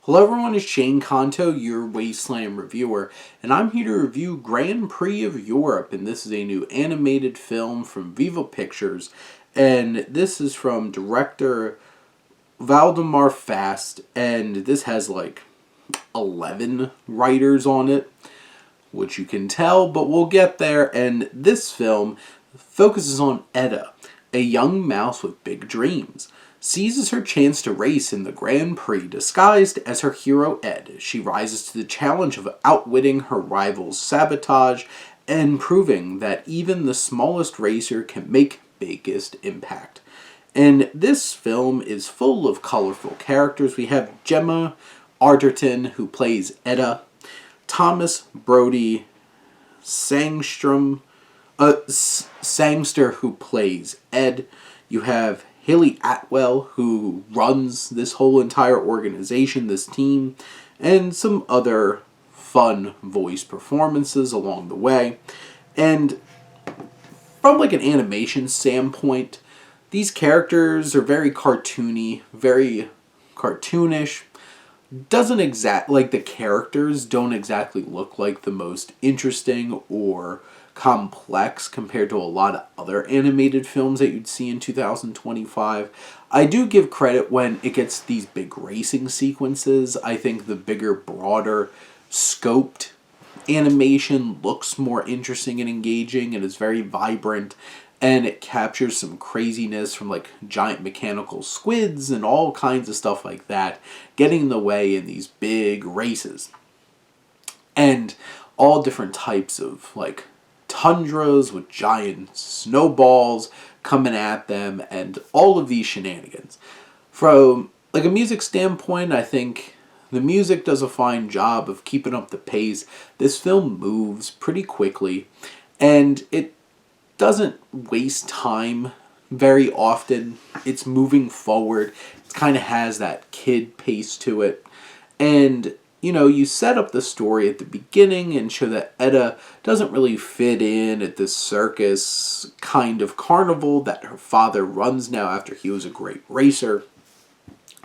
Hello everyone, it's Shane Kanto, your Wasteland reviewer, and I'm here to review Grand Prix of Europe, and this is a new animated film from Viva Pictures, and this is from director Valdemar Fast, and this has like 11 writers on it, which you can tell, but we'll get there, and this film focuses on Edda, a young mouse with big dreams. Seizes her chance to race in the Grand Prix disguised as her hero Ed. She rises to the challenge of outwitting her rival's sabotage and proving that even the smallest racer can make biggest impact. And this film is full of colorful characters. We have Gemma Arterton, who plays Edda, Thomas Brodie-Sangster, who plays Ed. You have Haley Atwell, who runs this whole entire organization, this team, and some other fun voice performances along the way. And from like an animation standpoint, these characters are very cartoony, very cartoonish. The characters don't exactly look like the most interesting or complex compared to a lot of other animated films that you'd see in 2025. I do give credit when it gets these big racing sequences. I think the bigger, broader, scoped animation looks more interesting and engaging and is very vibrant, and it captures some craziness from like giant mechanical squids and all kinds of stuff like that getting in the way in these big races. And all different types of like tundras with giant snowballs coming at them and all of these shenanigans. From like a music standpoint, I think the music does a fine job of keeping up the pace. This film moves pretty quickly and it doesn't waste time very often. It's moving forward. It kind of has that kid pace to it. And you set up the story at the beginning and show that Edda doesn't really fit in at this circus kind of carnival that her father runs now after he was a great racer.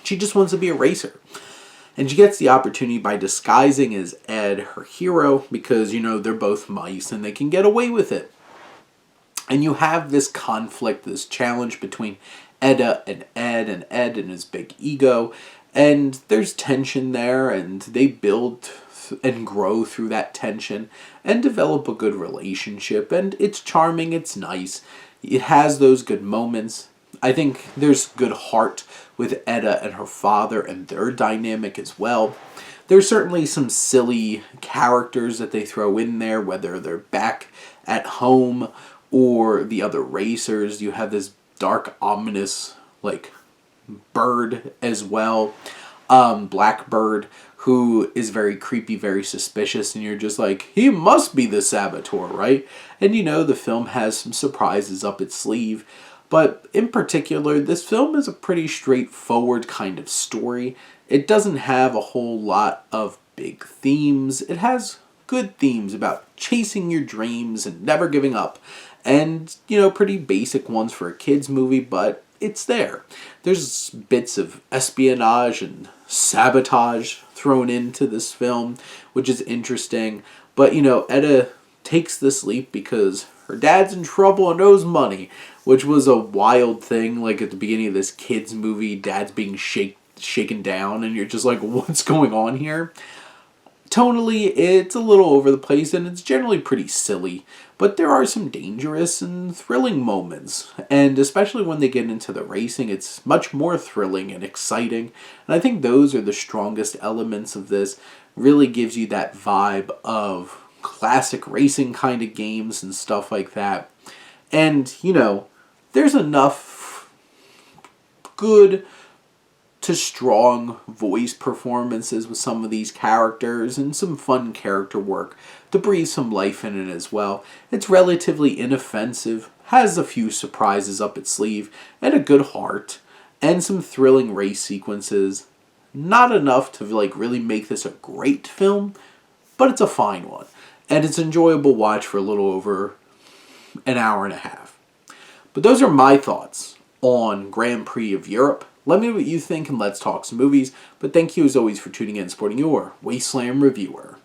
She just wants to be a racer. And she gets the opportunity by disguising as Ed, her hero, because, they're both mice and they can get away with it. And you have this conflict, this challenge between Edda and Ed and his big ego. And there's tension there, and they build and grow through that tension and develop a good relationship. And it's charming, it's nice. It has those good moments. I think there's good heart with Edda and her father and their dynamic as well. There's certainly some silly characters that they throw in there, whether they're back at home or the other racers. You have this dark, ominous, bird as well, Blackbird, who is very creepy, very suspicious, and you're just like, he must be the saboteur, right? And the film has some surprises up its sleeve, but in particular, this film is a pretty straightforward kind of story. It doesn't have a whole lot of big themes. It has good themes about chasing your dreams and never giving up, and, pretty basic ones for a kid's movie, but it's there. There's bits of espionage and sabotage thrown into this film, which is interesting. But, Edda takes this leap because her dad's in trouble and owes money, which was a wild thing. Like at the beginning of this kid's movie, dad's being shaken down, and you're just like, what's going on here? Tonally, it's a little over the place, and it's generally pretty silly, but there are some dangerous and thrilling moments, and especially when they get into the racing, it's much more thrilling and exciting, and I think those are the strongest elements of this. Really gives you that vibe of classic racing kind of games and stuff like that, and, there's enough good to strong voice performances with some of these characters and some fun character work to breathe some life in it as well. It's relatively inoffensive, has a few surprises up its sleeve, and a good heart, and some thrilling race sequences. Not enough to really make this a great film, but it's a fine one. And it's an enjoyable watch for a little over an hour and a half. But those are my thoughts on Grand Prix of Europe. Let me know what you think and let's talk some movies. But thank you as always for tuning in and supporting your Wasteland reviewer.